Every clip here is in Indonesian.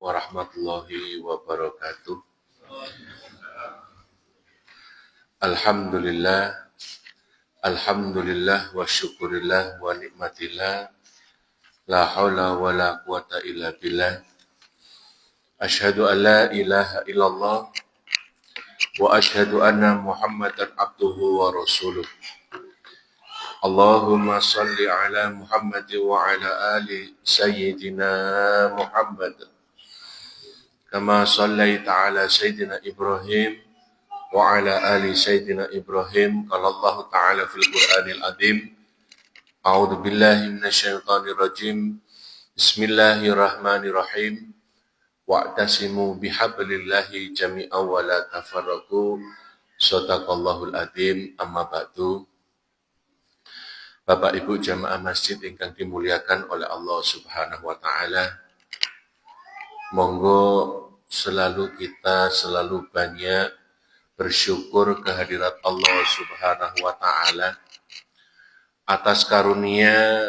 warahmatullahi wabarakatuh. Alhamdulillah, alhamdulillah wa syukurillah wa nikmatillah. La haula wa la quwata illa billah. Ashhadu an la ilaha illallah wa ashhadu anna Muhammadan abduhu wa rasuluh. Allahumma salli ala Muhammad wa ala ali sayyidina Muhammad. Kama sallaita ala sayyidina Ibrahim wa ala ali sayyidina Ibrahim. Qala Allah ta'ala fil Qur'anil azim. A'udzu billahi minasyaitonir rajim. Bismillahirrahmanirrahim. Wa'tasimu bihablillahi jami'an wa la tafarraqu. Shadaqallahul azim. Amma ba'du. Bapak Ibu jamaah masjid ingkang dimuliakan oleh Allah Subhanahu wa taala. Monggo kita selalu banyak bersyukur kehadirat Allah Subhanahu wa taala atas karunia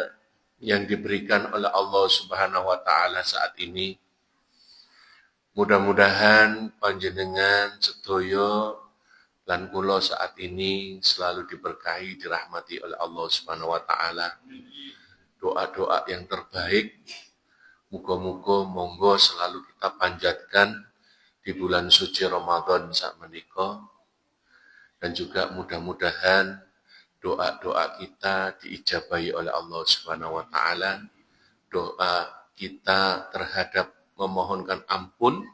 yang diberikan oleh Allah Subhanahu wa taala saat ini. Mudah-mudahan panjenengan sedaya lan kula saat ini selalu diberkahi, dirahmati oleh Allah Subhanahu wa taala. Doa-doa yang terbaik muga-muga monggo selalu kita panjatkan di bulan suci Ramadan saat menika, dan juga mudah-mudahan doa-doa kita diijabahi oleh Allah Subhanahu wa taala. Doa kita terhadap memohonkan ampun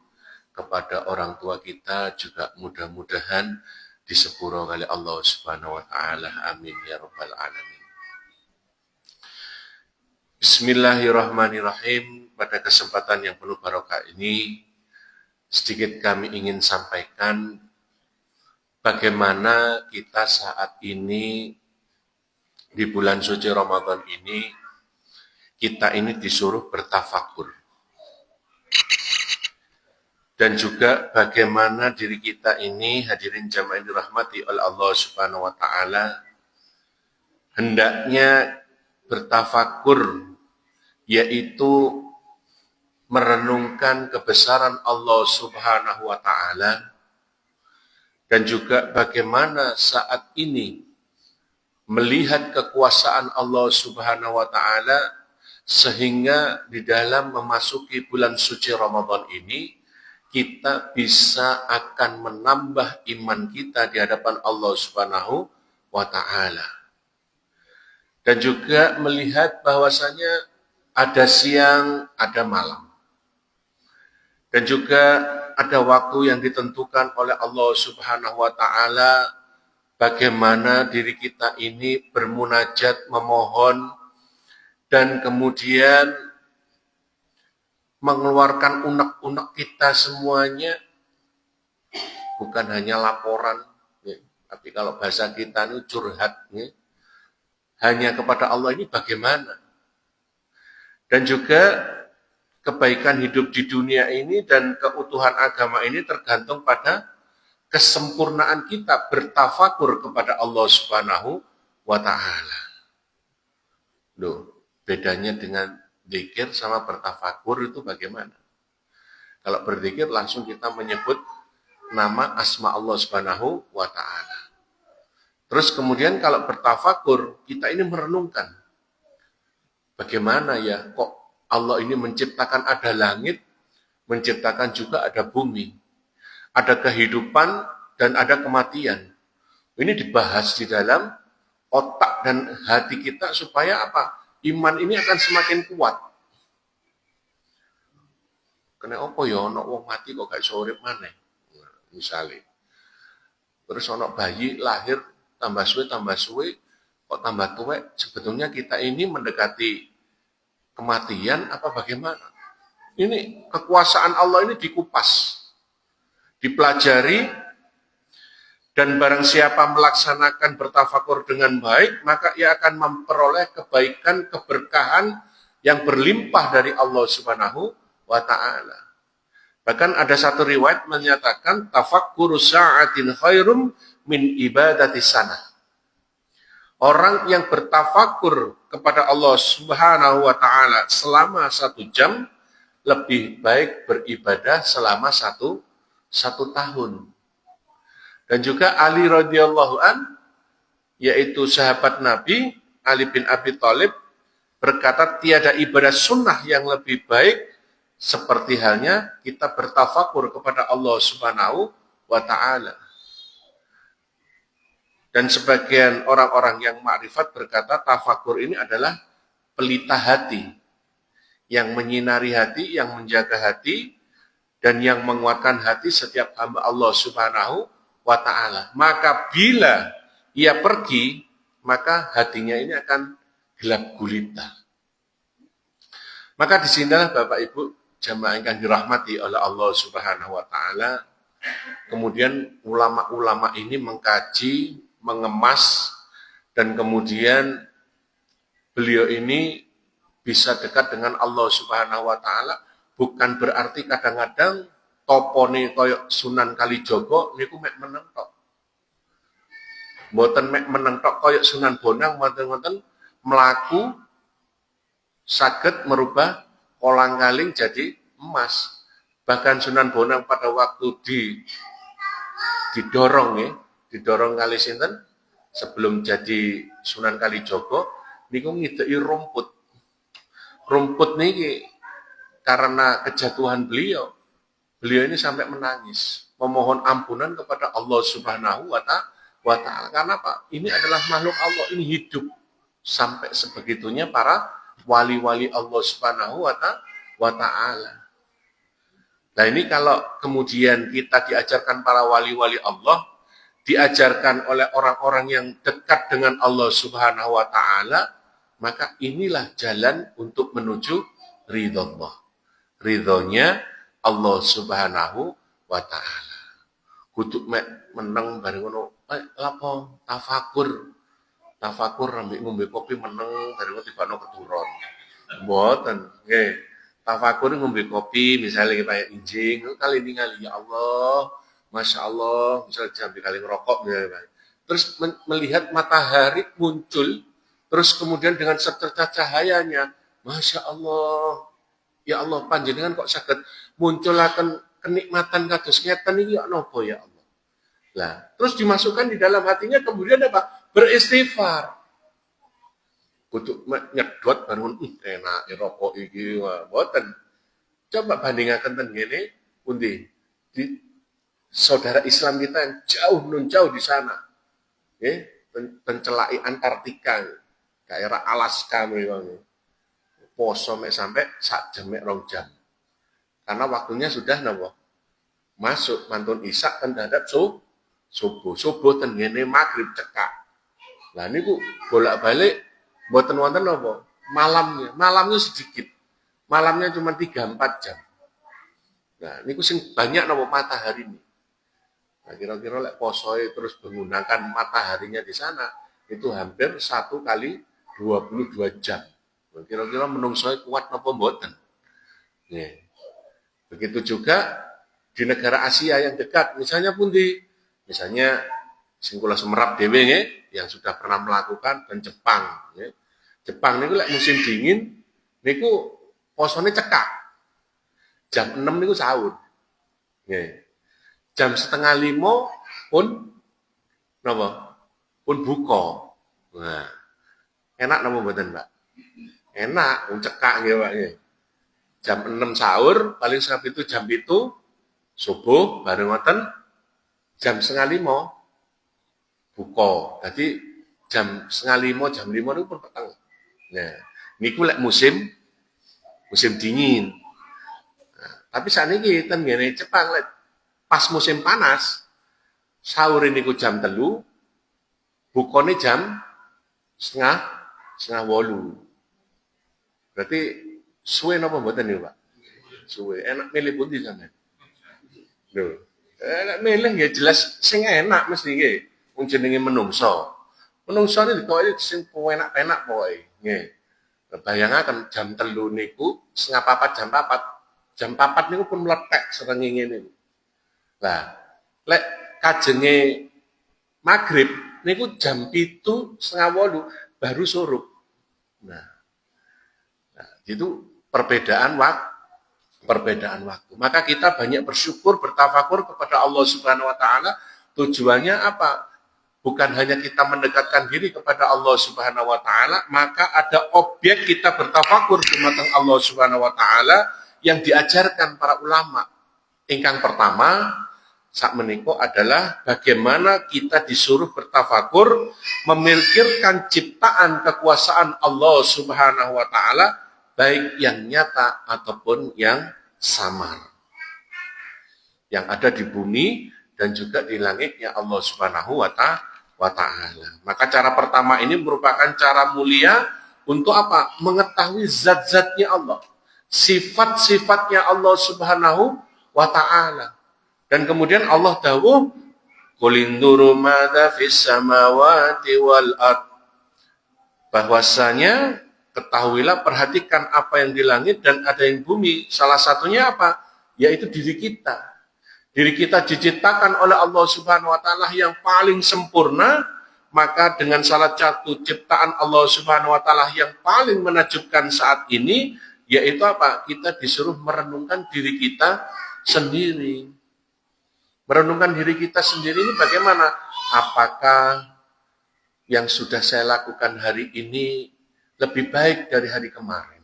kepada orang tua kita juga mudah-mudahan disepuro oleh Allah Subhanahu wa taala. Amin ya rabbal alamin. Bismillahirrahmanirrahim. Pada kesempatan yang penuh barokah ini, sedikit kami ingin sampaikan bagaimana kita saat ini di bulan suci Ramadan ini, kita ini disuruh bertafakur. Dan juga bagaimana diri kita ini, hadirin jamaah yang dirahmati oleh Allah Subhanahu wa taala, hendaknya bertafakur, yaitu merenungkan kebesaran Allah Subhanahu wa taala, dan juga bagaimana saat ini melihat kekuasaan Allah Subhanahu wa taala, sehingga di dalam memasuki bulan suci Ramadan ini kita bisa akan menambah iman kita di hadapan Allah Subhanahu wa taala. Dan juga melihat bahwasanya ada siang, ada malam. Dan juga ada waktu yang ditentukan oleh Allah Subhanahu wa taala bagaimana diri kita ini bermunajat, memohon, dan kemudian mengeluarkan unek-unek kita semuanya, bukan hanya laporan, ya, tapi kalau bahasa kita ini curhat, ya, hanya kepada Allah ini bagaimana. Dan juga kebaikan hidup di dunia ini dan keutuhan agama ini tergantung pada kesempurnaan kita bertafakur kepada Allah Subhanahu wa ta'ala. Loh, bedanya dengan zikir sama bertafakur itu bagaimana? Kalau berzikir langsung kita menyebut nama asma Allah Subhanahu wa ta'ala. Terus kemudian kalau bertafakur, kita ini merenungkan. Bagaimana ya kok Allah ini menciptakan ada langit, menciptakan juga ada bumi. Ada kehidupan dan ada kematian. Ini dibahas di dalam otak dan hati kita supaya apa? Iman ini akan semakin kuat. Kena apa ya ana wong mati kok gak iso urip maneh. Nah, misale. Terus ana bayi lahir tambah suwe kok tambah tuwek, sebetulnya kita ini mendekati kematian apa bagaimana? Ini kekuasaan Allah ini dikupas, dipelajari, dan barang siapa melaksanakan bertafakur dengan baik, maka ia akan memperoleh kebaikan, keberkahan yang berlimpah dari Allah Subhanahu wa ta'ala. Bahkan ada satu riwayat menyatakan, tafakkuru sa'atin khairum min ibadati sana. Orang yang bertafakur kepada Allah Subhanahu wa ta'ala selama 1 jam, lebih baik beribadah selama satu tahun. Dan juga Ali radhiyallahu an, yaitu sahabat Nabi, Ali bin Abi Thalib, berkata tiada ibadah sunnah yang lebih baik seperti halnya kita bertafakur kepada Allah Subhanahu wa Ta'ala. Dan sebagian orang-orang yang makrifat berkata tafakur ini adalah pelita hati, yang menyinari hati, yang menjaga hati, dan yang menguatkan hati setiap hamba Allah Subhanahu wa Ta'ala. Maka bila ia pergi, maka hatinya ini akan gelap gulita. Maka disinilah Bapak Ibu jamaah yang dirahmati oleh Allah Subhanahu wa Ta'ala. Kemudian ulama-ulama ini mengkaji, mengemas, dan kemudian beliau ini bisa dekat dengan Allah Subhanahu wa Ta'ala. Bukan berarti kadang-kadang topone koyok Sunan Kalijogo niku mek meneng tok. Mboten mek meneng tok koyok Sunan Bonang, wonten-wonten melaku saged merubah kolang-kaling jadi emas. Bahkan Sunan Bonang pada waktu didorong kali sinten sebelum jadi Sunan Kalijogo niku ngideki rumput. Rumput niki karena kejatuhan beliau ini sampai menangis, memohon ampunan kepada Allah Subhanahu wa Ta'ala. Karena apa? Ini adalah makhluk Allah, ini hidup. Sampai sebegitunya para wali-wali Allah Subhanahu wa Ta'ala. Nah ini kalau kemudian kita diajarkan para wali-wali Allah, diajarkan oleh orang-orang yang dekat dengan Allah Subhanahu wa Ta'ala, maka inilah jalan untuk menuju ridho Allah. Ridhonya Allah Subhanahu wa Ta'ala. Kudu meneng bareng ngono, lapo tafakur ambek ngombe kopi meneng bareng tibano keturun. Mboten, nggih. Tafakur ngombe kopi misalnya kayak injing, kali ini kali ya Allah, Masya Allah, misalnya jambi kali ngerokok misalnya. Terus melihat matahari muncul, terus kemudian dengan secercah cahayanya, Masya Allah, ya Allah panjenengan kok saged munculaken kenikmatan kados ngeten iki ya napa ya Allah. Lah, terus dimasukkan di dalam hatinya kemudian apa? Beristighfar. Kudu nyedot baru enak rokok iki mboten. Coba bandingaken ten ngene pundi? Di saudara Islam kita yang jauh di sana. Nggih, pencelai Antartika, daerah Alaska mriki. Poso mek sampai sak jam mek 2 jam. Karena waktunya sudah napa? Masuk mantun isak kan hadap subuh. Subuh ten ngene magrib cekak. Lah niku bolak-balik mboten wonten napa? Malamnya sedikit. Malamnya cuma 3-4 jam. Nah, niku sing banyak napa matahari ini. Nah, kira-kira lek posoe terus menggunakan mataharinya di sana itu hampir 1 kali 22 jam. Kira-kira menungsoe kuat napa mboten? Nih. Begitu juga di negara Asia yang dekat, misalnya pundi? Misalnya Singkula Semerap dhewe nggih, yang sudah pernah melakukan, dan Jepang nggih. Jepang niku lek musim dingin niku posone cekak. Jam 6 niku sahur. Nggih. Jam 4:30 pun napa? Pun buka. Nah. Enak napa mboten, Mbak? Enak, cekak nggih Pak nggih. Jam 6 sahur, paling sebab itu jam 7 subuh bareng ngoten jam 4:30 buka. Jadi jam 4:30 jam 5 niku pun peteng. Nah, niku lek musim dingin. Nah, tapi sakniki ten ngene Jepang lek pas musim panas sahur niku jam 3, bukane jam setengah 8. Berarti suwe napa mboten niku, Pak? Suwe. Enak milih pundi sampean? Lho. Enak milih ya jelas sing enak mesti nggih. Wong jenenge menungso. Menungso niku dikoki sing enak-enak pokoke. Nggih. Bayangaken jam 3 niku setengah 4 jam 4. Jam 4 niku pun meletek srengenge niku. Lah, lek kajenge magrib niku jam 7 setengah 8 baru surup. Nah, itu perbedaan perbedaan waktu. Maka kita banyak bersyukur, bertafakur kepada Allah Subhanahu wa taala. Tujuannya apa? Bukan hanya kita mendekatkan diri kepada Allah Subhanahu wa taala, maka ada objek kita bertafakur dumateng Allah Subhanahu wa taala yang diajarkan para ulama. Ingkang pertama sak meniko adalah bagaimana kita disuruh bertafakur memikirkan ciptaan kekuasaan Allah Subhanahu wa taala, baik yang nyata ataupun yang samar, yang ada di bumi dan juga di langitnya Allah Subhanahu wa ta'ala. Maka cara pertama ini merupakan cara mulia untuk apa? Mengetahui zat-zatnya Allah, sifat-sifatnya Allah Subhanahu wa ta'ala. Dan kemudian Allah dawuh, qul induru madza fis samawati wal ard. Bahwasanya ketahuilah, perhatikan apa yang di langit dan ada yang bumi. Salah satunya apa? Yaitu diri kita. Diri kita diciptakan oleh Allah Subhanahu wa taala yang paling sempurna, maka dengan salah satu ciptaan Allah Subhanahu wa taala yang paling menakjubkan saat ini, yaitu apa? Kita disuruh merenungkan diri kita sendiri. Merenungkan diri kita sendiri ini bagaimana? Apakah yang sudah saya lakukan hari ini lebih baik dari hari kemarin?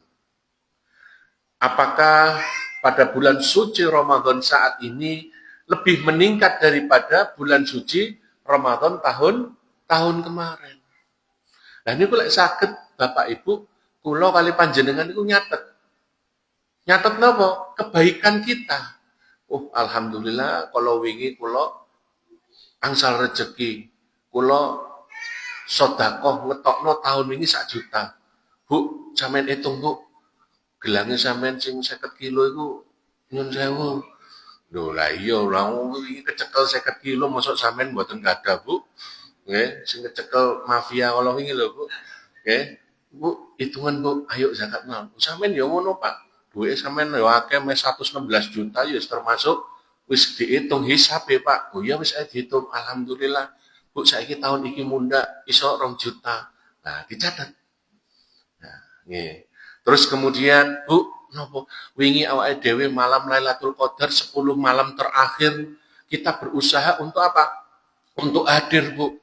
Apakah pada bulan suci Ramadan saat ini lebih meningkat daripada bulan suci Ramadan tahun kemarin? Nah ini kalau sakit Bapak Ibu, kula kali panjenengan itu nyatet napa? Kebaikan kita. Oh alhamdulillah kalau wingi kula angsal rezeki, kula sedekah ngetokno tahun ini 1 juta. Bu, sampean hitung Bu, gelange sampean sing 50 kilo iku nyun sewu. Lho lah iya ora iki kecekel 50 kilo mosok sampean mboten gadah Bu. Nggih, sing kecekel mafia kala wingi lho Bu. Nggih. Bu, hitungan Bu, ayo zakat mal. Sampean ya ngono Pak. Duit sampean yo akeh mes 116 juta ya termasuk wis dihitung hisab ya Pak. Oh ya wis dihitung alhamdulillah. Bu saiki tahun iki munda iso 2 juta. Nah, dicatat. Nah, nggih. Terus kemudian Bu, nopo wingi awake dhewe malam Lailatul Qadar 10 malam terakhir kita berusaha untuk apa? Untuk hadir Bu.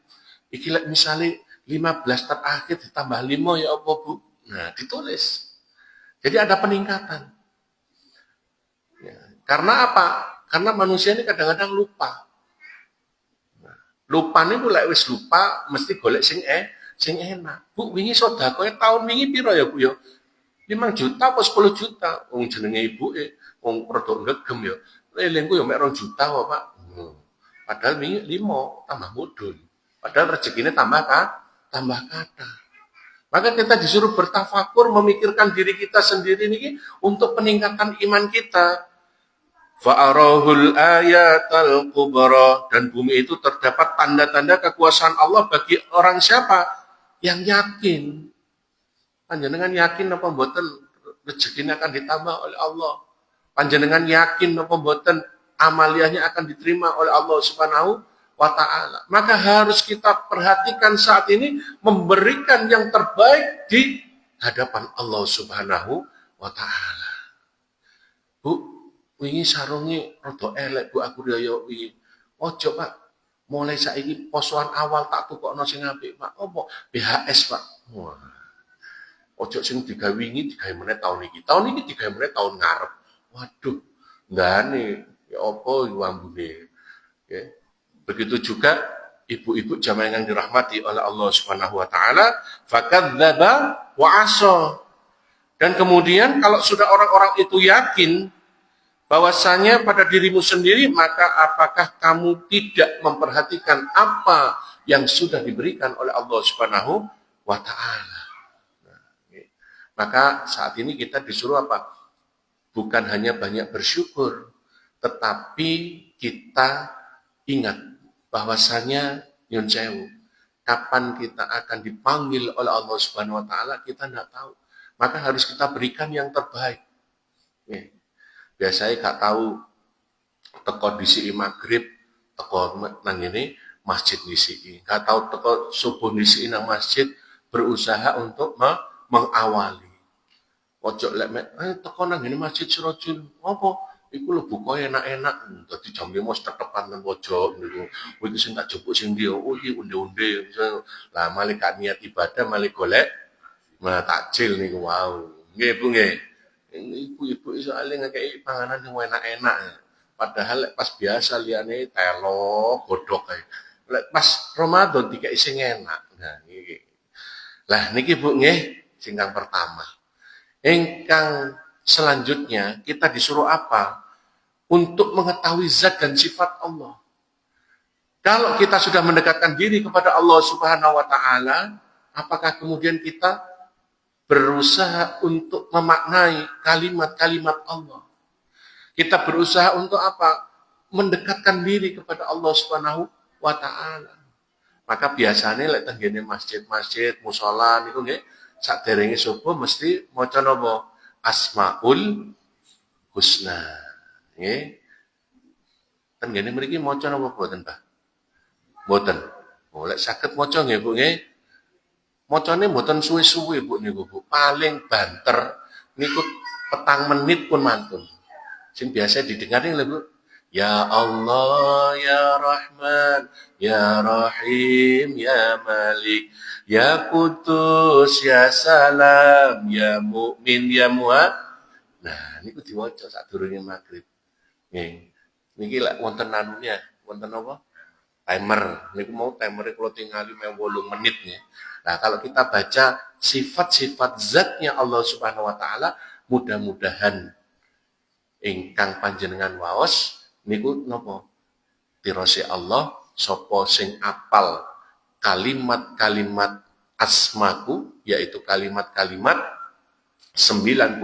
Iki misalnya 15 terakhir ditambah 5 ya apa Bu? Nah, ditulis. Jadi ada peningkatan. Ya, karena apa? Karena manusia ini kadang-kadang lupa. Lupa nih mulai wis lupa mesti golek sing enak. Bu, wingi sedekah tahun wingi piro ya Bu ya? 5 juta apa 10 juta? Wong jenenge ibuke, wong rada ngegem ya. Lelengku ya mek 2 juta kok, Pak. Padahal wingi 5 tambah mudun. Padahal rezekine tambah kata. Maka kita disuruh bertafakur, memikirkan diri kita sendiri ini untuk peningkatan iman kita. Fa'arahul ayatal kubra, dan bumi itu terdapat tanda-tanda kekuasaan Allah bagi orang siapa? Yang yakin. Panjenengan yakin apa mboten rezekinya akan ditambah oleh Allah? Panjenengan yakin apa mboten amaliyahnya akan diterima oleh Allah Subhanahu wa ta'ala? Maka harus kita perhatikan saat ini memberikan yang terbaik di hadapan Allah Subhanahu wa ta'ala. Bu, wingi sarungi rada elek Bu, aku riyo wingi. Ojo Pak, mulai saiki posoan awal tak tukokno sing apik Pak. Apa? BHS Pak. Wah. Ojo sing digawe wingi digawe meneh tahun iki. Tahun iki digawe meneh tahun ngarep. Waduh, ndane ya apa iki ambune. Nggih. Begitu juga ibu-ibu jamaah yang dirahmati oleh Allah Subhanahu wa taala, fakadzdzaba wa asa. Dan kemudian kalau sudah orang-orang itu yakin bahwasanya pada dirimu sendiri, maka apakah kamu tidak memperhatikan apa yang sudah diberikan oleh Allah Subhanahu wa taala? Maka saat ini kita disuruh apa? Bukan hanya banyak bersyukur, tetapi kita ingat bahwasanya nyun sewu, kapan kita akan dipanggil oleh Allah Subhanahu wa taala kita tidak tahu. Maka harus kita berikan yang terbaik. Biasanya gak tahu teko disi maghrib, teko nang ini masjid disi. Gak tahu teko subuh disi nang masjid, berusaha untuk mengawali. Ojo lek teko nang ngene Masjid Sirajul. Apa? Iku lho buka enak-enak. Dadi jam 5 tetepan nang pojok niku. Kowe iki sing tak jupuk sing ndi? Oh iki unde-unde. Lah male gak niat ibadah, male golek takjil niku wau. Nggih Bu nggih. Ibu-ibu iso ale ngekeki panganan sing enak-enak. Padahal lek pas biasa liyane telo, godhog kae. Lek pas Ramadan dikeki sing enak. Nah niki. Lah niki Bu nggih, sing kang pertama. Ingkang selanjutnya kita disuruh apa? Untuk mengetahui zat dan sifat Allah. Kalau kita sudah mendekatkan diri kepada Allah Subhanahu wa taala, apakah kemudian kita berusaha untuk memaknai kalimat-kalimat Allah? Kita berusaha untuk apa? Mendekatkan diri kepada Allah Subhanahu wa taala. Maka biasanya lek tenggene masjid-masjid, musala niku nggih saderenge subuh mesti maca napa? Asmaul Husna. Nggih. Tenggene mriki maca napa boten, Pak? Mboten. Oh, lek saged maca nggih, Bu nggih. Macane mboten suwe-suwe, Bu niku, Bu. Paling banter niku 4 menit pun mantun. Sing biasa didengar lho, Bu. Ya Allah, ya Rahman, ya Rahim, ya Malik, ya Qudus, ya Salam, ya Mukmin, ya Mu'ad. Nah, niku diwaca sadurunge magrib. Nggih. Niki lek wonten anunya, wonten apa? Timer. Niku mau timernya kalau tingali 8 menit ya. Nah, kalau kita baca sifat-sifat zatnya Allah Subhanahu wa taala, mudah-mudahan ingkang panjenengan waos niku napa? Tirose Allah sapa sing apal kalimat-kalimat asmaku, yaitu kalimat-kalimat 99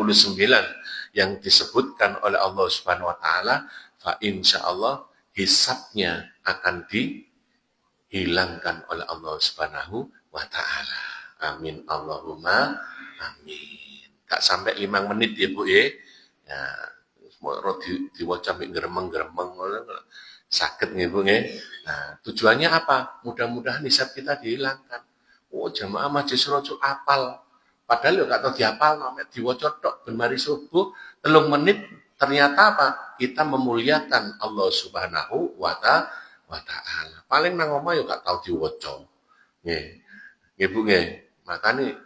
yang disebutkan oleh Allah Subhanahu wa taala, fa insyaallah hisabnya akan dihilangkan oleh Allah Subhanahu wa taala. Amin Allahumma amin. Gak sampai 5 menit ya Bu ya. Ya, mau diwaca mbek gremeng-gremeng sakit nggih Bu nggih. Nah, tujuannya apa? Mudah-mudahan hisab kita dihilangkan. Oh, jamaah Masjid Sirajul apal. Padahal yo gak tau diapal nek diwaca tok ben mari subuh 3 menit ternyata apa? Kita memuliakan Allah Subhanahu wa taala. Paling nang omah yo gak tau diwaca. Nggih. Nggih Bu nggih. Makane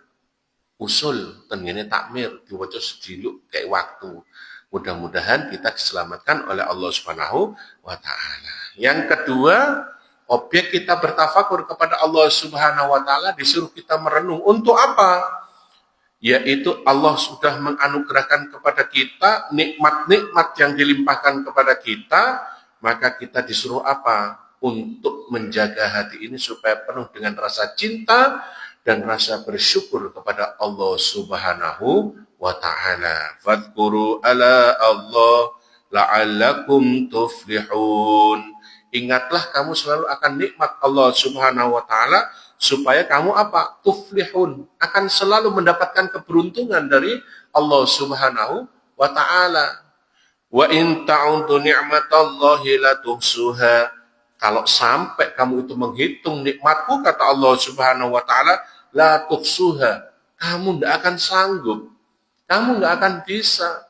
usul tengene takmir diwaca sediluk kayak waktu. Mudah-mudahan kita diselamatkan oleh Allah Subhanahu wa taala. Yang kedua, objek kita bertafakur kepada Allah Subhanahu wa taala disuruh kita merenung untuk apa? Yaitu Allah sudah menganugerahkan kepada kita nikmat-nikmat yang dilimpahkan kepada kita, maka kita disuruh apa? Untuk menjaga hati ini supaya penuh dengan rasa cinta dan rasa bersyukur kepada Allah Subhanahu wa ta'ala. Fadhkuru ala Allah la'allakum tuflihun. Ingatlah kamu selalu akan nikmat Allah Subhanahu wa ta'ala supaya kamu apa? Tuflihun. Akan selalu mendapatkan keberuntungan dari Allah Subhanahu wa ta'ala. Wa in ta'udu ni'matallahi la tuhsuha. Kalau sampai kamu itu menghitung nikmatku, kata Allah Subhanahu wa ta'ala, la tuhsuha. Kamu tidak akan sanggup. Kamu tidak akan bisa.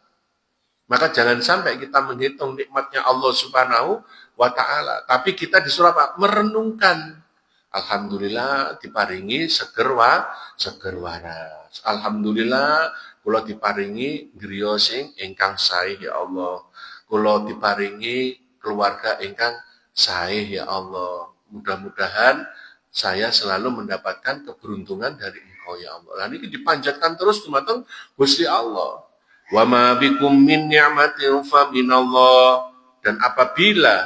Maka jangan sampai kita menghitung nikmatnya Allah Subhanahu wa ta'ala. Tapi kita disuruh apa? Merenungkan. Alhamdulillah diparingi seger waras. Alhamdulillah kula diparingi griya sing ingkang sae ya Allah. Kula diparingi keluarga ingkang sae ya Allah. Mudah-mudahan saya selalu mendapatkan keberuntungan dari Engkau ya Allah. Nah ini dipanjatkan terus dumateng Gusti Allah. Wa ma bikum min ni'matin fa minallah. Dan apabila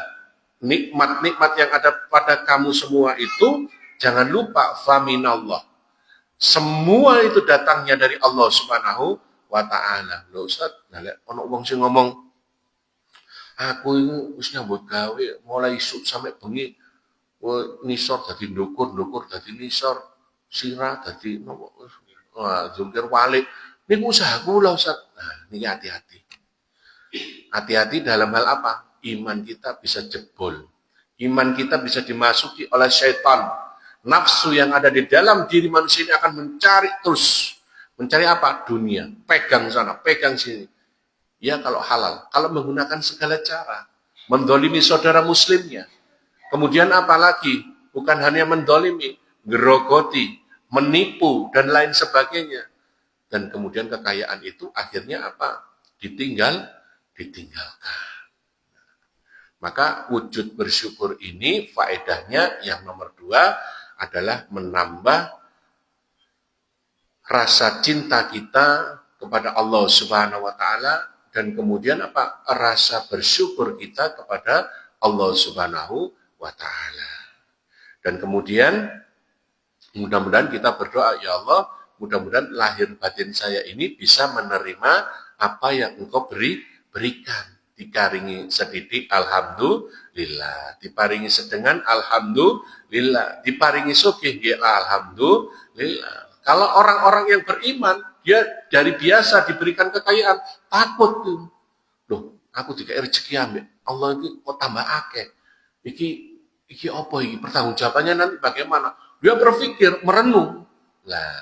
nikmat-nikmat yang ada pada kamu semua itu, jangan lupa fa minallah. Semua itu datangnya dari Allah Subhanahu wa taala. Lho Ustaz, nek ana wong sing ngomong aku ini wis nyambut gawe mulai isuk sampai bengi nisor dadi ndukur dadi nisor, sirah dadi nopo. Wah, jungkir walik. Niku usahaku lho Ustaz. Nah, niki hati-hati. Hati-hati dalam hal apa? Iman kita bisa jebol. Iman kita bisa dimasuki oleh syaitan. Nafsu yang ada di dalam diri manusia ini akan mencari terus Mencari apa? Dunia. Pegang sana, pegang sini. Ya kalau halal. Kalau menggunakan segala cara. Mendolimi saudara muslimnya. Kemudian apalagi? Bukan hanya mendolimi, gerogoti, menipu, dan lain sebagainya. Dan kemudian kekayaan itu akhirnya apa? Ditinggalkan. Maka wujud bersyukur ini faedahnya yang nomor 2 adalah menambah rasa cinta kita kepada Allah Subhanahu wa taala dan kemudian apa? Rasa bersyukur kita kepada Allah Subhanahu wa taala. Dan kemudian mudah-mudahan kita berdoa, ya Allah, mudah-mudahan lahir batin saya ini bisa menerima apa yang Engkau berikan. Diparingi sedikit, alhamdulillah. Diparingi sedengan, alhamdulillah. Diparingi sugih, ya alhamdulillah. Kalau orang-orang yang beriman, dia dari biasa diberikan kekayaan, takut tuh. Loh, aku dikasih rezeki ambek Allah ini kok tambah akeh. Iki apa iki? Pertanggungjawabannya nanti bagaimana? Dia berpikir, merenung. Nah,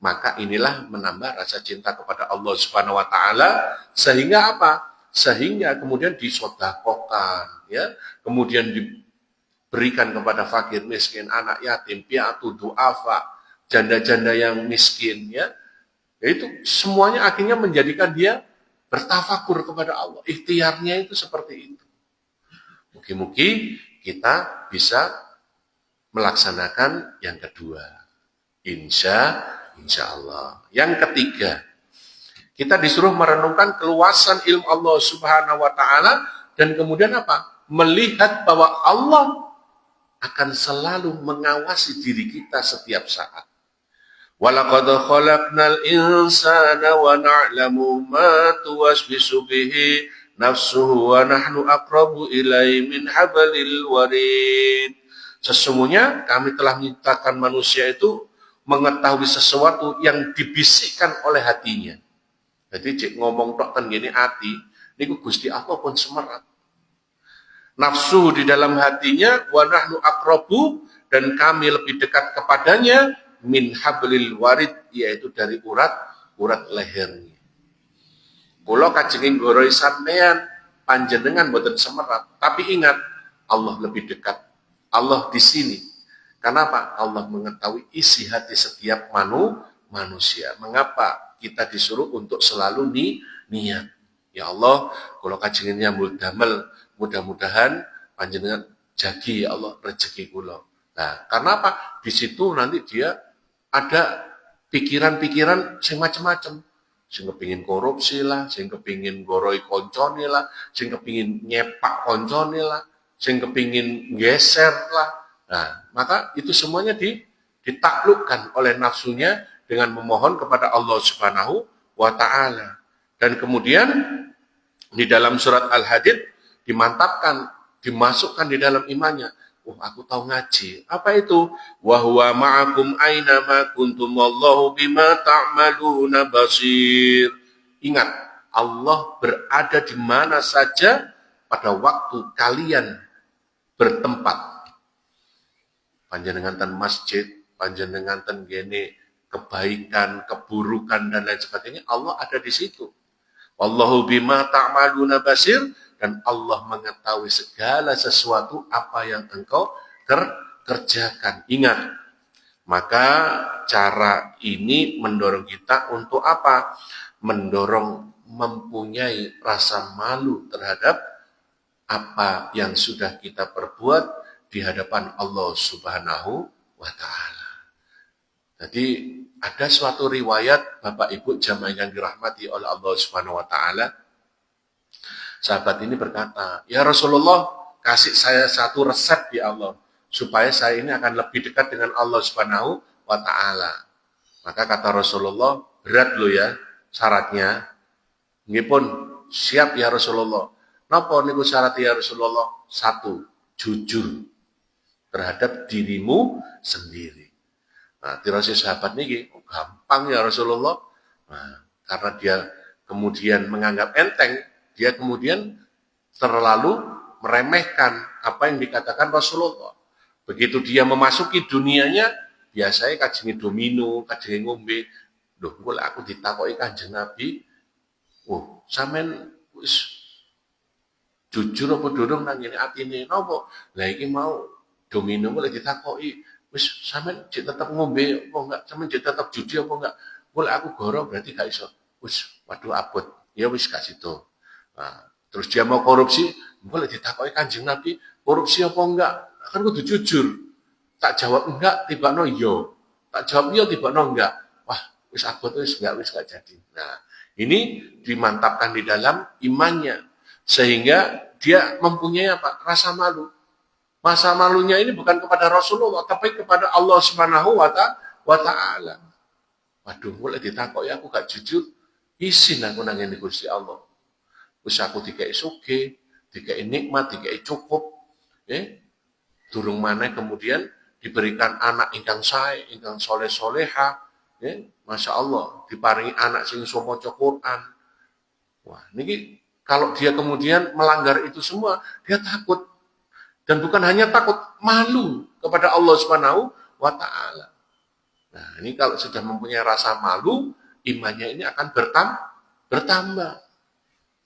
maka inilah menambah rasa cinta kepada Allah Subhanahu wa taala sehingga apa? Sehingga kemudian disedekahkan, ya. Kemudian diberikan kepada fakir miskin, anak yatim, piatu, duafa, janda-janda yang miskin, ya. Itu semuanya akhirnya menjadikan dia bertafakur kepada Allah. Ikhtiarnya itu seperti itu. Mungkin kita bisa melaksanakan yang kedua. Insya Allah. Yang ketiga, kita disuruh merenungkan keluasan ilmu Allah Subhanahu wa taala dan kemudian apa? Melihat bahwa Allah akan selalu mengawasi diri kita setiap saat. Walaqad khalaqnal insana wa na'lamu ma tuwaswisu bihi nafsuhu wa nahnu aqrabu ilaihi min hablil warid. Sesungguhnya kami telah menciptakan manusia itu mengetahui sesuatu yang dibisikkan oleh hatinya. Jadi cik ngomong tok ten gini hati, niku Gusti Allah pun semerat. Nafsu di dalam hatinya, wa nahnu aqrabu, dan kami lebih dekat kepadanya min hablil warid, yaitu dari urat lehernya. Kula kajenging goroi sampean panjenengan mboten semerat, tapi ingat Allah lebih dekat. Allah di sini. Kenapa? Allah mengetahui isi hati setiap manusia. Mengapa kita disuruh untuk selalu niat? Ya Allah, kalau kajengin nyambul damel, mudah-mudahan panjenengan jagi ya Allah rezeki kula. Nah, karena apa? Di situ nanti dia ada pikiran-pikiran sing macam-macam. Sing kepingin korupsi lah, sing kepingin goroi koncone lah, sing kepingin nyepak koncone lah, sing kepingin geser lah. Nah, maka itu semuanya ditaklukkan oleh nafsunya dengan memohon kepada Allah Subhanahu wa taala. Dan kemudian di dalam surat Al-Hadid dimantapkan, dimasukkan di dalam imannya. Oh, aku tahu ngaji. Apa itu? Wa huwa ma'akum aina ma kuntum wallahu bima ta'maluna basir. Ingat, Allah berada di mana saja pada waktu kalian bertempat. Panjenengan ten masjid, panjenengan ten gene kebaikan, keburukan dan lain sebagainya, Allah ada di situ. Wallahu bima ta'maluna basir, dan Allah mengetahui segala sesuatu apa yang engkau kerjakan. Ingat, maka cara ini mendorong kita untuk apa? Mendorong mempunyai rasa malu terhadap apa yang sudah kita perbuat di hadapan Allah Subhanahu wa ta'ala. Jadi ada suatu riwayat Bapak Ibu jamaah yang dirahmati oleh Allah Subhanahu wa ta'ala. Sahabat ini berkata, ya Rasulullah, kasih saya satu resep ya Allah, supaya saya ini akan lebih dekat dengan Allah Subhanahu wa ta'ala. Maka kata Rasulullah, berat loh ya syaratnya. Nggih pun siap ya Rasulullah. Napa niku syarat ya Rasulullah? Satu, jujur terhadap dirimu sendiri. Nah, tirasi sahabat niki gampang ya Rasulullah. Nah, karena dia kemudian menganggap enteng, dia kemudian terlalu meremehkan apa yang dikatakan Rasulullah. Begitu dia memasuki dunianya, biasanya kajengi domino, kajengi ngombe, Loh, engko aku ditakoki Kanjeng Nabi, oh, sampean wis jujur apa durung nang ngene atine napa? Lah iki mau domino mulai ditakoki, wis sampean jek tetep ngombe apa enggak? Sampean jek tetep judi apa enggak? Mulai aku goro berarti gak iso. Wis, waduh abot. Ya wis gak situ. Nah, terus dia mau korupsi, mulai ditakoki Kanjeng Nabi, korupsi apa enggak? Kan kudu jujur. Tak jawab enggak, tibakno yo. Tak jawab iya, tibakno enggak. Wah, wis abot wis gak jadi. Nah, ini dimantapkan di dalam imannya sehingga dia mempunyai apa? Rasa malu. Masa malunya ini bukan kepada Rasulullah, tapi kepada Allah Subhanahu wa Ta'ala. Waduh, mulai ditakoki aku gak jujur, isin aku nang ngene Gusti Allah. Wis aku dikai sugih, dikai nikmat, dikai cukup, durung maneh kemudian diberikan anak ingkang sae, ingkang soleh-soleha, Masya Allah, diparingi anak sing iso maca Quran. Wah, niki kalau dia kemudian melanggar itu semua, dia takut. Dan bukan hanya takut, malu kepada Allah Subhanahu wa Ta'ala. Nah, ini kalau sudah mempunyai rasa malu, imannya ini akan bertambah.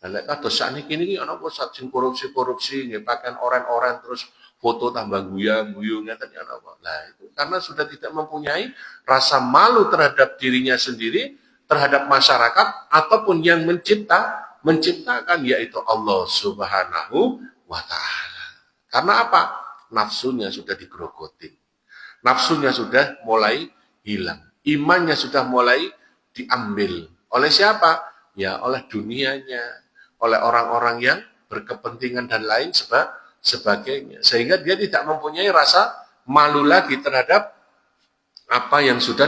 Nah, lek kados sakniki niki ana apa sing korupsi-korupsi nggih pakaian orang-orang terus foto tambah guyang-guyung ngeten ya apa. Nah, itu karena sudah tidak mempunyai rasa malu terhadap dirinya sendiri, terhadap masyarakat ataupun yang menciptakan yaitu Allah Subhanahu wa Ta'ala. Karena apa? Nafsunya sudah digerogoti. Nafsunya sudah mulai hilang. Imannya sudah mulai diambil. Oleh siapa? Ya, oleh dunianya, oleh orang-orang yang berkepentingan dan lain sebagainya. Sehingga dia tidak mempunyai rasa malu lagi terhadap apa yang sudah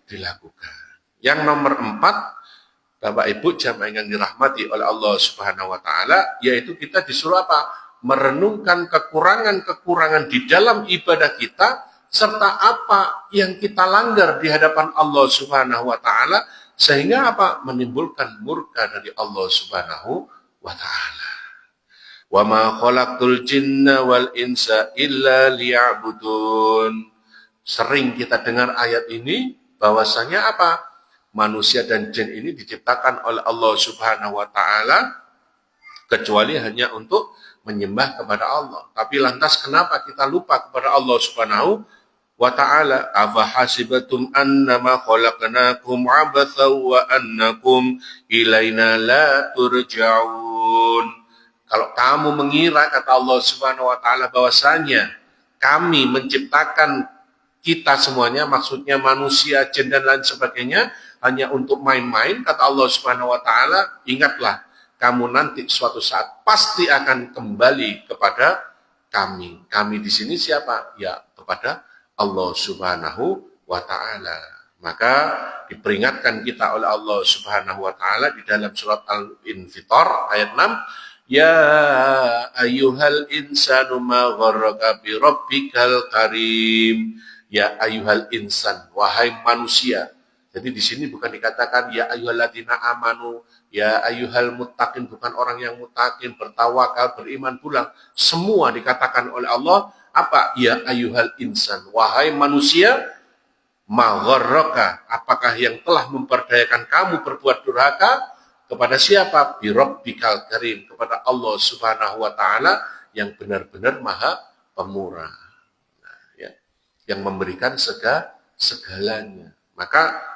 dilakukan. Yang nomor 4, Bapak Ibu jamaah yang dirahmati oleh Allah Subhanahu wa Ta'ala, yaitu kita disuruh apa? Merenungkan kekurangan-kekurangan di dalam ibadah kita, serta apa yang kita langgar di hadapan Allah Subhanahu wa Ta'ala, sehingga apa? Menimbulkan murka dari Allah Subhanahu wa Ta'ala. Wa ma khalaqtul jinna wal insa illa liya'budun. Sering kita dengar ayat ini, bahwasanya apa? Manusia dan jin ini diciptakan oleh Allah Subhanahu wa Ta'ala kecuali hanya untuk menyembah kepada Allah. Tapi lantas kenapa kita lupa kepada Allah Subhanahu wa Ta'ala? Afa hasibatum annama khalaqnakum abatha wa annakum ilaina la turja'un. Kalau kamu mengira, kata Allah Subhanahu wa Ta'ala, bahwasanya kami menciptakan kita semuanya, maksudnya manusia, jin dan lain sebagainya, hanya untuk main-main, kata Allah Subhanahu wa Ta'ala, ingatlah kamu nanti suatu saat pasti akan kembali kepada kami. Kami di sini siapa? Ya, kepada Allah Subhanahu wa Ta'ala. Maka diperingatkan kita oleh Allah Subhanahu wa Ta'ala di dalam surat Al-Infitar ayat 6, ya ayyuhal insanu ma gharraka bi rabbikal karim. Ya ayyuhal insan, wahai manusia. Jadi di sini bukan dikatakan ya ayyuhalladzina amanu, ya ayyuhal muttaqin, bukan orang yang muttaqin, bertawakal, beriman pulang. Semua dikatakan oleh Allah apa? Ya ayyuhal insan, wahai manusia, ma gharraka, apakah yang telah memperdayakan kamu berbuat durhaka kepada siapa? Bi rabbikal karim, kepada Allah Subhanahu wa Ta'ala yang benar-benar Maha Pemurah. Nah, ya, yang memberikan segalanya. Maka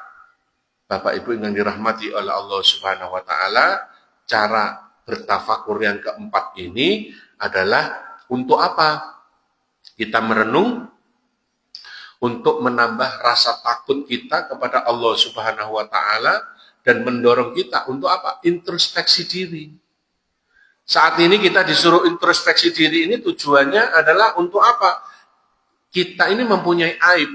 Bapak Ibu yang dirahmati oleh Allah Subhanahu wa Ta'ala, cara bertafakur yang keempat ini adalah untuk apa? Kita merenung untuk menambah rasa takut kita kepada Allah Subhanahu wa Ta'ala dan mendorong kita untuk apa? Introspeksi diri. Saat ini kita disuruh introspeksi diri, ini tujuannya adalah untuk apa? Kita ini mempunyai aib.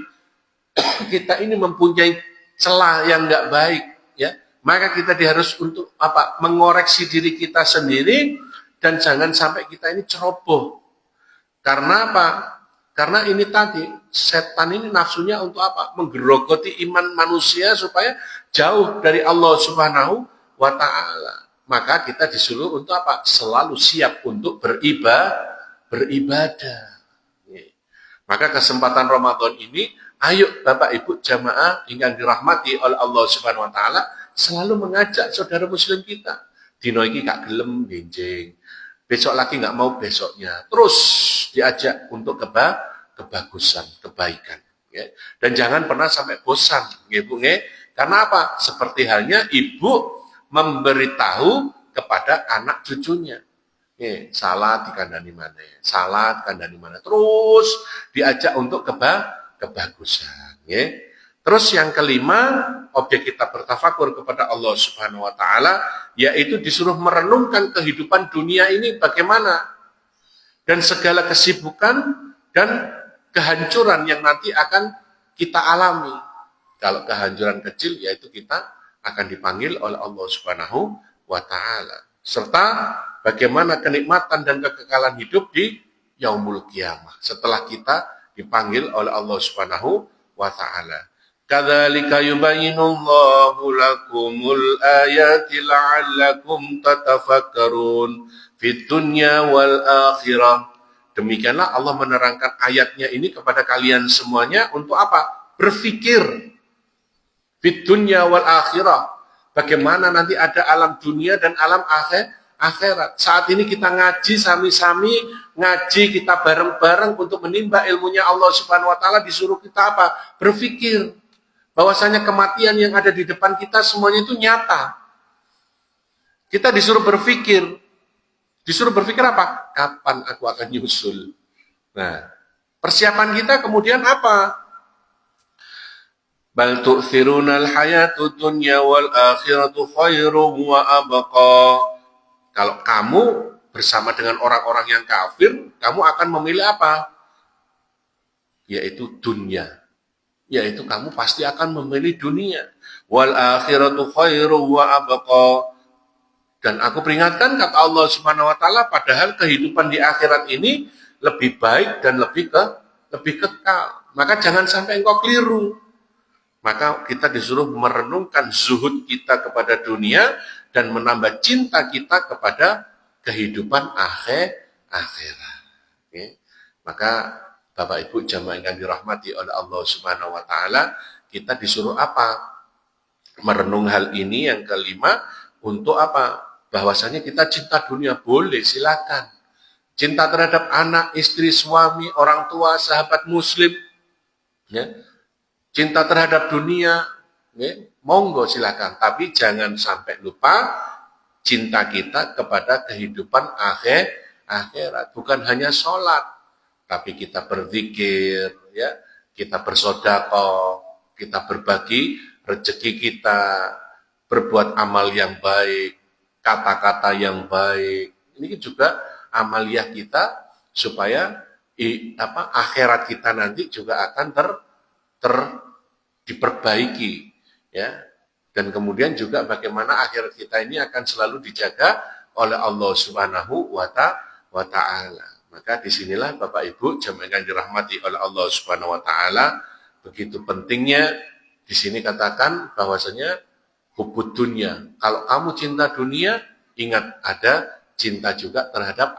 Kita ini mempunyai celah yang enggak baik, ya. Maka kita harus untuk apa? Mengoreksi diri kita sendiri dan jangan sampai kita ini ceroboh. Karena apa? Karena ini tadi setan ini nafsunya untuk apa? Menggerogoti iman manusia supaya jauh dari Allah Subhanahu wa Ta'ala. Maka kita disuruh untuk apa? Selalu siap untuk beribadah. Maka kesempatan Ramadan ini Ayo Bapak Ibu jamaah yang dirahmati oleh Allah Subhanahu wa taala selalu mengajak saudara muslim kita. Dino iki gak gelem benjing. Besok lagi nggak mau besoknya. Terus diajak untuk kebagusan, kebaikan. Ya. Dan jangan pernah sampai bosan, ya, Bu, ya. Karena apa? Seperti halnya ibu memberitahu kepada anak cucunya. Ya, salat dikandani mana? Salat kandani mana? Terus diajak untuk kebagusan. Ya. Terus yang kelima, objek kita bertafakur kepada Allah Subhanahu wa taala, yaitu disuruh merenungkan kehidupan dunia ini bagaimana. Dan segala kesibukan dan kehancuran yang nanti akan kita alami. Kalau kehancuran kecil, yaitu kita akan dipanggil oleh Allah Subhanahu wa taala. Serta bagaimana kenikmatan dan kekekalan hidup di yaumul qiyamah. Setelah kita dipanggil oleh Allah Subhanahu wa taala. Kadzalika yubayyinullahu lakumul ayati la'allakum tatafakkarun fid dunya wal akhirah. Demikianlah Allah menerangkan ayatnya ini kepada kalian semuanya untuk apa? Berpikir fid dunya wal akhirah. Bagaimana nanti ada alam dunia dan alam akhirat. Saat ini kita ngaji sami-sami, ngaji kita bareng-bareng untuk menimba ilmunya Allah Subhanahu wa taala, disuruh kita apa? Berpikir bahwasanya kematian yang ada di depan kita semuanya itu nyata. Kita disuruh berpikir. Disuruh berpikir apa? Kapan aku akan nyusul? Nah, persiapan kita kemudian apa? Bal tu'thirunal hayatud dunya wal akhiratu khairum wa abqa. Kalau kamu bersama dengan orang-orang yang kafir, kamu akan memilih apa? Yaitu dunia. Yaitu kamu pasti akan memilih dunia. Wal akhiratu khairu wa abqa. Dan aku peringatkan kata Allah Subhanahu wa taala, padahal kehidupan di akhirat ini lebih baik dan lebih kekal. Maka jangan sampai engkau keliru. Maka kita disuruh merenungkan zuhud kita kepada dunia dan menambah cinta kita kepada kehidupan akhirat. Okay. Maka Bapak Ibu jamaah yang dirahmati oleh Allah Subhanahu wa taala, kita disuruh apa? Merenung hal ini yang kelima untuk apa? Bahwasanya kita cinta dunia boleh, silakan. Cinta terhadap anak, istri, suami, orang tua, sahabat muslim, ya. Cinta terhadap dunia, ya, monggo silakan. Tapi jangan sampai lupa cinta kita kepada kehidupan akhirat. Bukan hanya sholat, tapi kita berzikir, ya, kita bersedekah, kita berbagi rezeki kita, berbuat amal yang baik, kata-kata yang baik. Ini juga amaliyah kita supaya akhirat kita nanti juga akan diperbaiki, ya. Dan kemudian juga bagaimana akhirat kita ini akan selalu dijaga oleh Allah Subhanahu wa taala. Maka disinilah Bapak Ibu jemaah yang dirahmati oleh Allah Subhanahu wa taala, begitu pentingnya di sini katakan bahwasanya hubud dunia. Kalau kamu cinta dunia, ingat ada cinta juga terhadap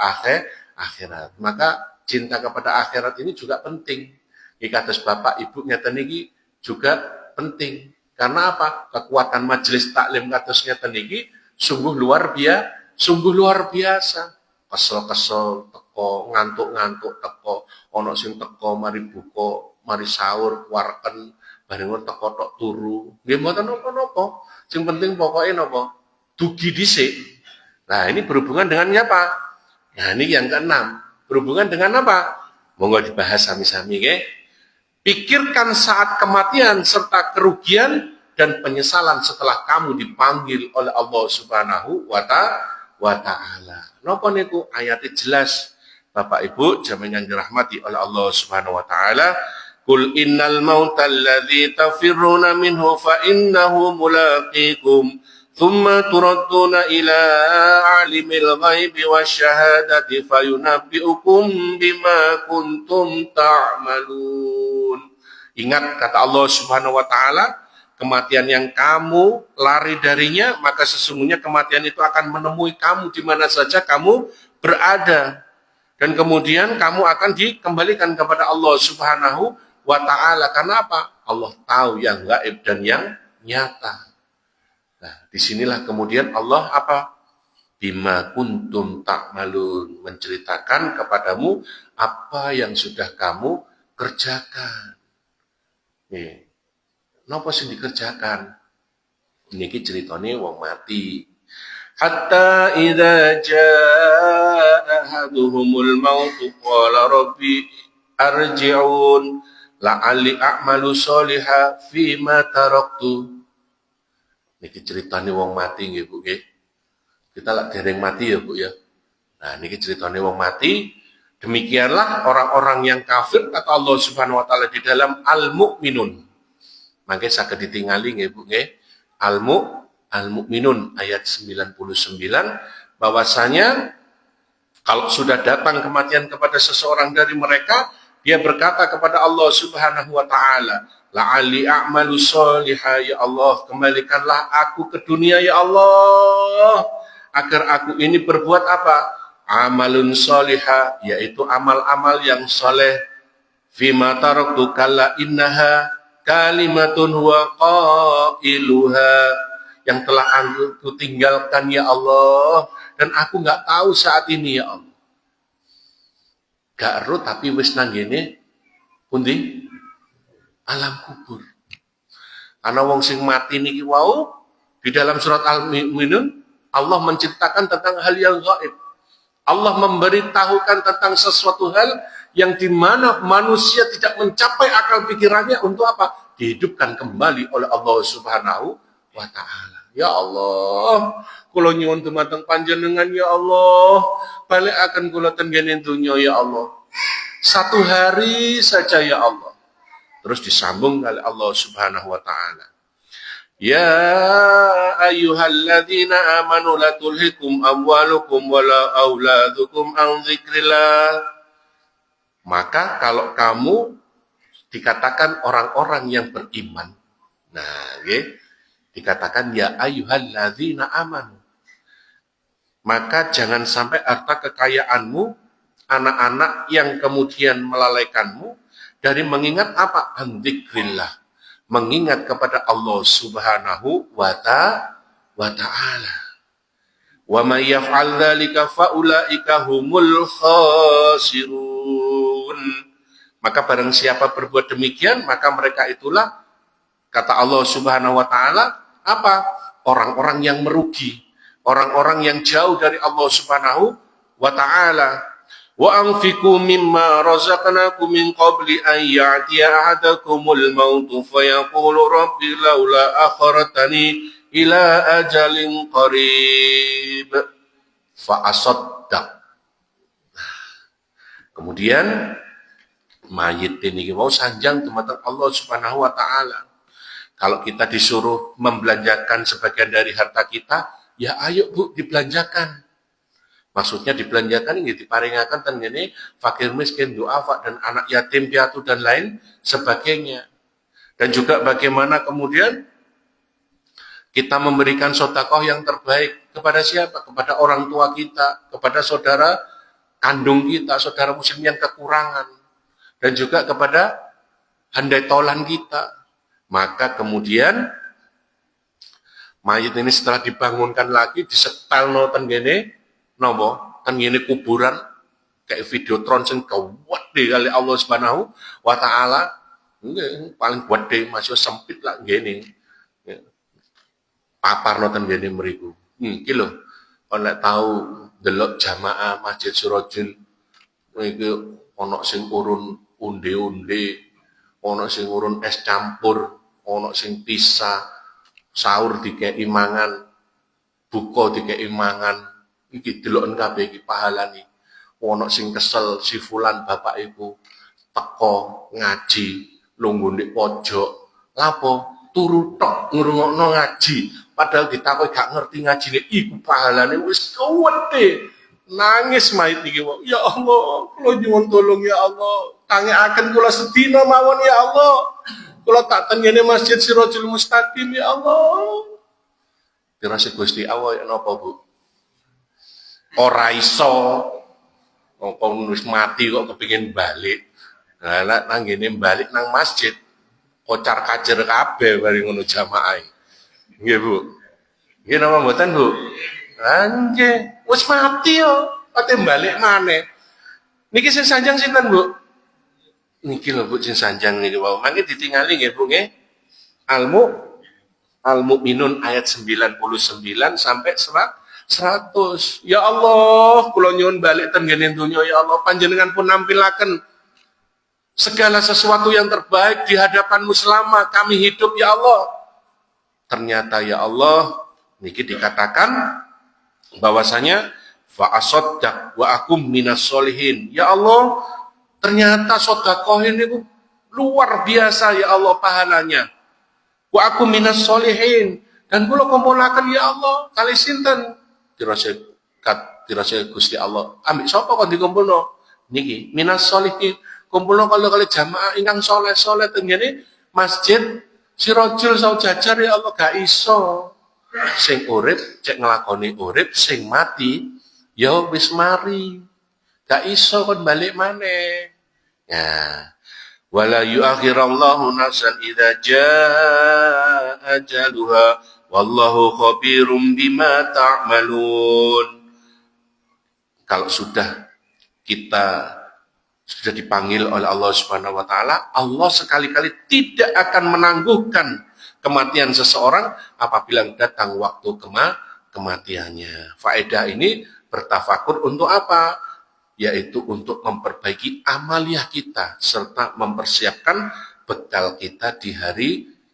akhirat. Maka cinta kepada akhirat ini juga penting. Ikatus Bapak Ibu ngeten iki juga penting. Karena apa? Kekuatan majelis taklim kados ngeten iki sungguh luar biasa. Kesel-kesel teko, ngantuk-ngantuk teko, ana sing teko mari buka, mari sahur, warken, bareng teko tok turu. Nggih mboten napa-napa. Sing penting pokoke napa? Dugi dhisik. Nah, ini berhubungan dengan apa? Nah, ini yang keenam. Berhubungan dengan apa? Monggo dibahas sami-sami nggih. Pikirkan saat kematian serta kerugian dan penyesalan setelah kamu dipanggil oleh Allah Subhanahu wa taala. Napa niku ayatnya jelas. Bapak Ibu jamaah yang dirahmati oleh Allah Subhanahu wa taala, qul innal mautal ladzi tafirruna minhu fa innahu mulaqikum thumma turadduna ila alimil ghaibi wasyahadati fayunabbiukum bima kuntum ta'malun. Ingat kata Allah Subhanahu wa taala, kematian yang kamu lari darinya, maka sesungguhnya kematian itu akan menemui kamu di mana saja kamu berada. Dan kemudian kamu akan dikembalikan kepada Allah Subhanahu wa ta'ala. Karena apa? Allah tahu yang gaib dan yang nyata. Nah, disinilah kemudian Allah apa? Bima kuntum ta'malun, menceritakan kepadamu apa yang sudah kamu kerjakan. Nih, napa sing dikerjakan? Niki ceritane wong mati. Hatta idza jaa ahaduhumul maut qala rabbi arji'un la'alli a'malu sholihan fima taraktu. Niki ceritane wong mati nggih Bu nggih. Kita lak dereng mati ya Bu ya. Nah niki ceritane wong mati. Demikianlah orang-orang yang kafir kata Allah Subhanahu wa taala di dalam Al-Mu'minun. Mangke saged ditingali nggih Bu nggih. Al-Mu'minun ayat 99 bahwasanya kalau sudah datang kematian kepada seseorang dari mereka, dia berkata kepada Allah Subhanahu wa taala, la'alli a'malu sholihan, ya Allah, kembalikanlah aku ke dunia ya Allah, agar aku ini berbuat apa? Amalun sholihan, yaitu amal-amal yang soleh. Fima taraktu kalla innaha kalimatun huwa qailuha, yang telah aku tinggalkan ya Allah, dan aku nggak tahu saat ini ya Allah. Gak ero tapi wis nang ngene pundi alam kubur. Ana wong sing mati niki wau di dalam surat Al-Mu'minun Allah menceritakan tentang hal yang gaib. Allah memberitahukan tentang sesuatu hal yang di mana manusia tidak mencapai akal pikirannya untuk apa? Dihidupkan kembali oleh Allah Subhanahu wa taala. Ya Allah, kula nyuwun dumateng panjenengan ya Allah, balik akan kula tenggene dunya ya Allah. Satu hari saja ya Allah. Terus disambung oleh Allah Subhanahu wa taala. Ya ayyuhalladzina amanu la tulhikum amwalukum wala auladukum an dzikrillah. Maka kalau kamu dikatakan orang-orang yang beriman. Nah, nggih. Dikatakan ya ayyuhalladzina amanu. Maka jangan sampai harta kekayaanmu, anak-anak yang kemudian melalaikanmu dari mengingat apa? Dzikrillah. Mengingat kepada Allah Subhanahu wa ta'ala. Wa may yaf'al dzalika fa ulaika humul khasirun. Maka barang siapa berbuat demikian, maka mereka itulah kata Allah Subhanahu wa taala apa? Orang-orang yang merugi, orang-orang yang jauh dari Allah Subhanahu wa taala. Wa anfiqu mimma razaqnakum min qabli an ya'tiya ahadakumul maut fa yaqulu rabbi laula akhartani ila ajalin qarib fa asaddaq. Kemudian mayit ini mau sanjang dumateng Allah Subhanahu wa taala. Kalau kita disuruh membelanjakan sebagian dari harta kita, ya ayo Bu dibelanjakan. Maksudnya dibelanjakan ini diparingakan dan ini fakir miskin, duafa dan anak yatim piatu dan lain sebagainya. Dan juga bagaimana kemudian kita memberikan sedekah yang terbaik kepada siapa? Kepada orang tua kita, kepada saudara kandung kita, saudara muslim yang kekurangan, dan juga kepada handai tolan kita. Maka kemudian mayit ini setelah dibangunkan lagi disetel noten gini, nopo, kan gini kuburan kayak videotron sing gede kali Allah Subhanahu wa taala. Paling gede masih sempit lah gini. Papar noten gini mriku. Iki lho, kon lek tahu delok jamaah Masjid Surajul iki ana sing urun unde-unde, ana sing urun es campur, ana sing pisah, sahur dikeki mangan, buka dikeki mangan. Iki deloken kabeh iki pahalane. Ana sing kesel si fulan bapak ibu teko ngaji lungguh ndek pojok. Lapo? Turu tok ngrungokno ngaji. Padahal ditakoki gak ngerti ngajine, iku pahalane wis gede. Nangis mayit iki, ya Allah, kula nyuwun tolong ya Allah. Tangekaken kula sedina mawon ya Allah. Kula tak tengene Masjid Sirajul Mustaqim ya Allah. Dirasa Gusti Allah ya napa, Bu? Ora iso. Wong wis mati kok kepengin balik. Lah nang ngene balik nang masjid kocar-kacir kabeh bari ngono jamaah. Nggih, Bu. Nggih napa mboten, Bu? Nggih, wis mati yo, ate balik maneh. Niki sing sanjang sinten, Bu? Niki lho Bu sing sanjang niki wau. Mangke ditingali nggih, Bu nggih. Al-Mu'minun ayat 99 sampai 100. Ya Allah, kula nyuwun balik ten ngene donya ya Allah, panjenengan pun nampilaken segala sesuatu yang terbaik di hadapanmu selama kami hidup ya Allah. Ternyata ya Allah, niki dikatakan bahwasanya fa asaddaq wa akum minas solihin. Ya Allah, ternyata sedekah ini luar biasa ya Allah pahalanya. Wa akum minas solihin, dan kula kumpulaken ya Allah kali sinten? Dirasa Gusti Allah. Ambek sapa kok dikumpulno? Niki minas solihin. Kumpulno kali jamaah ingkang soleh-soleh teng ngene masjid Sirajul Saujajar ya Allah gak iso. Sing urip cek nglakoni urip, sing mati ya wis mari. Gak iso kon balik maneh. Ya. Wala yuakhirallahu nafsan idza jaa ajaluha wallahu khabirum bima ta'malun. Kalau kita sudah dipanggil oleh Allah Subhanahu wa taala, Allah sekali-kali tidak akan menangguhkan kematian seseorang apabila datang waktu kematiannya. Faedah ini bertafakur untuk apa? Yaitu untuk memperbaiki amaliah kita serta mempersiapkan bekal kita di hari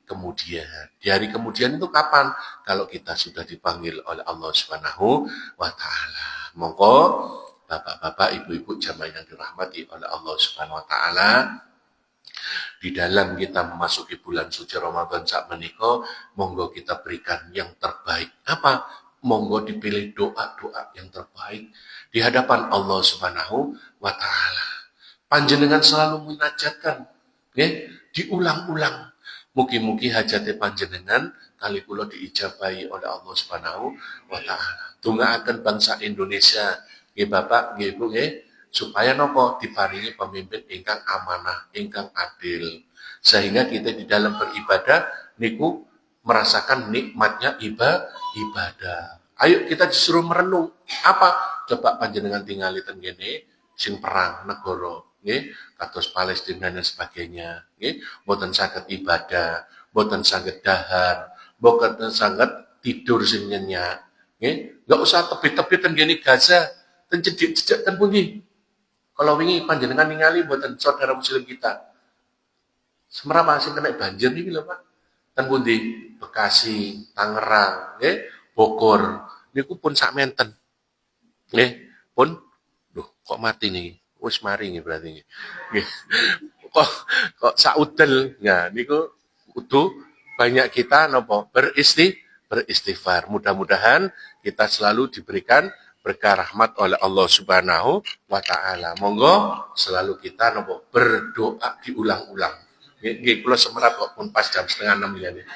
kemudian. Di hari kemudian itu kapan? Kalau kita sudah dipanggil oleh Allah Subhanahu wa taala. Monggo Bapak-bapak, ibu-ibu jamaah yang dirahmati oleh Allah Subhanahu wa taala, di dalam kita memasuki bulan suci Ramadan saat menika, monggo kita berikan yang terbaik. Apa? Monggo dipilih doa-doa yang terbaik di hadapan Allah Subhanahu wa taala. Panjenengan selalu munajatkan, nggih, diulang-ulang. Mugi-mugi hajate panjenengan kali kula diijabahi oleh Allah Subhanahu wa taala. Dongaaken bangsa Indonesia, nggih Bapak, nggih Ibu, nggih, supaya nopo diparingi pemimpin ingkang amanah, ingkang adil, sehingga kita di dalam beribadah niku merasakan nikmatnya ibadah. Ayo kita disuruh merenung apa? Coba panjenengan tingali ten kene sing perang negara, nggih, kados Palestina dan sebagainya, nggih, mboten saged ibadah, mboten saged dahar, mboten saged tidur sing nyenyak, nggih. Enggak usah tepi-tepi ten kene Gaza. Cedik-cedik ten pundi. Kalau wingi panjenengan ningali mboten saudara muslim kita. Semerapa sing kena banjir niki lho Pak. Ten pundi? Bekasi, Tangerang, nggih, Bogor. Niku pun sak menten. Nggih, pun kok mati niki. Wis mari nggih berarti nggih. Nggih. Kok sak udel. Nah, niku kudu banyak kita napa beristighfar. Mudah-mudahan kita selalu diberikan berkah rahmat oleh Allah Subhanahu wa taala. Monggo selalu kita nopo berdoa diulang-ulang. Nggih kula semerap kok pun pas jam 5:30 ngene.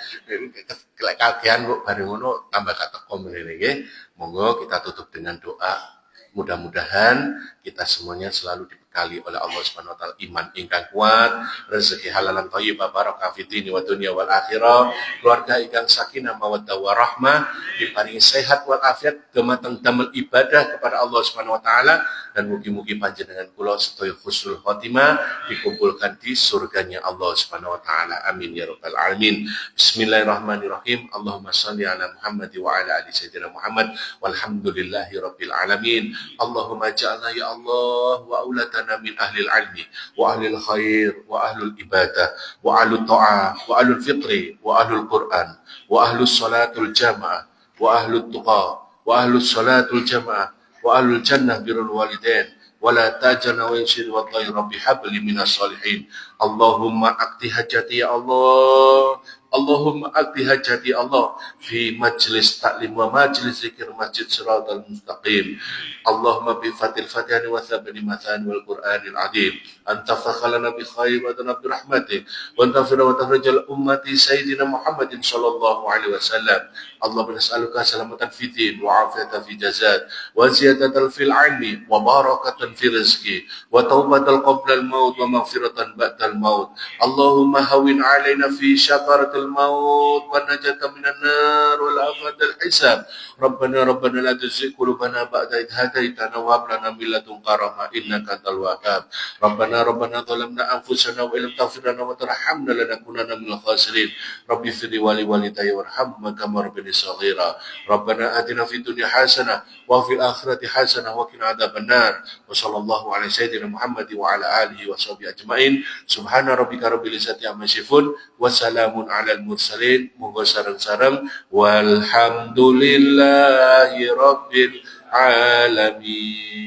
Lek kagian kok bareng ngono tambah kateko meneh nggih. Monggo kita tutup dengan doa. Mudah-mudahan kita semuanya selalu dibekali oleh Allah Subhanahu wa taala iman ingkang kuat, rezeki halalan thayyibah barokah fid dini wa dunya wal akhirah, keluarga ingkang sakinah mawaddah warahmah, diparingi sehat wal afiat, gemateng damel ibadah kepada Allah Subhanahu wa taala, dan mugi-mugi panjenengan kula sedaya husnul khotimah dikumpulkan di surganya Allah Subhanahu wa taala. Amin ya rabbal alamin. Bismillahirrahmanirrahim. Allahumma shalli ala Muhammad wa ala ali sayyidina Muhammad walhamdulillahi rabbil alamin. Allahumma ja'alna ya Allah wa aulatana min ahlil ilmi wa ahlil khair wa ahlul ibadah wa ahlul ta'ah wa ahlul fitri wa ahlul Quran wa ahlus salatul jamaah wa ahlul tuqa wa ahlus salatul jamaah wa ahlul jannah birrul walidain wa la tajana wa yashir wa rabbi habli minas salihin. Allahumma akti hajati ya Allah. Allahumma aqdi hajati Allah fi majlis ta'lim wa majlis zikir masjid siratal mustaqim. Allahumma bi fatil fatihani wa thabani mathan wal qur'anil azim anta fakhalana bi khair wa tanab bi rahmatik wa tafira wa tafrijal ummati sayyidina Muhammadin sallallahu alaihi wasallam. Allahumma nas'aluka salamatan fi din wa afiyatan fi jazad wa ziyadatan fil ilmi wa barakatan fi rizqi wa taubatan qabla al maut wa maghfiratan ba'da al maut. Allahumma hawin alaina fi syakaratil maut wa najatan minan nar wal afatil hisab. Rabbana la tuzigh qulubana ba'da idh hadaitana wa hab lana min ladunka rahmah innaka antal wahhab. Rabbana zalamna anfusana wa illam taghfir lana wa tarhamna lanakunanna minal khasirin. Rabbi firli wa li walidayya warhamhuma kama rabbayani shaghira. Rabbana atina fid dunya hasanah wa fil akhirati hasanah wa qina adzabannar. Wa sallallahu ala sayyidina Muhammad wa ala alihi wa sahbihi ajmain. Subhana rabbika rabbil izzati amma yasifun wa salamun alal mursalin. Moga sareng-sareng walhamdulillahi rabbil alamin.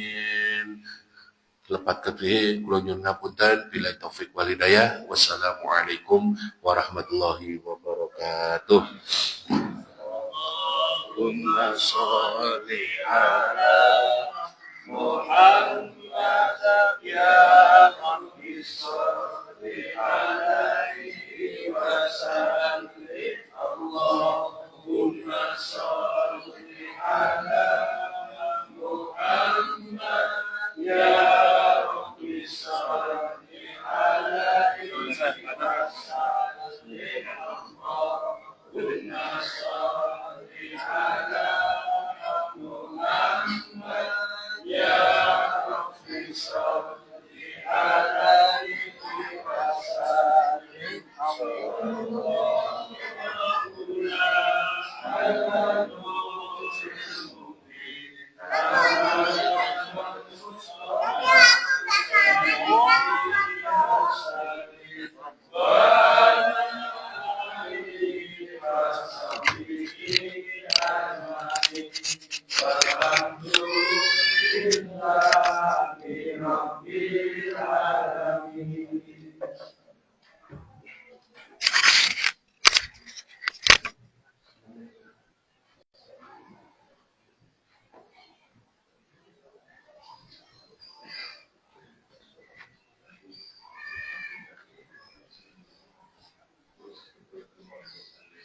Lepat kepriye kula nyuwun ngapunten, billahi taufik wal hidayah. Wassalamualaikum warahmatullahi wabarakatuh. Allahumma sholli ala Muhammad ya Rabbi sholli alaihi wa sallim. Allahumma sholli ala Muhammad ya Rabbi sholli alaihi wa sallim. Allahumma sholli ala Muhammad ya Rabbi sholli alaihi wa sallim. Alhamdulillah.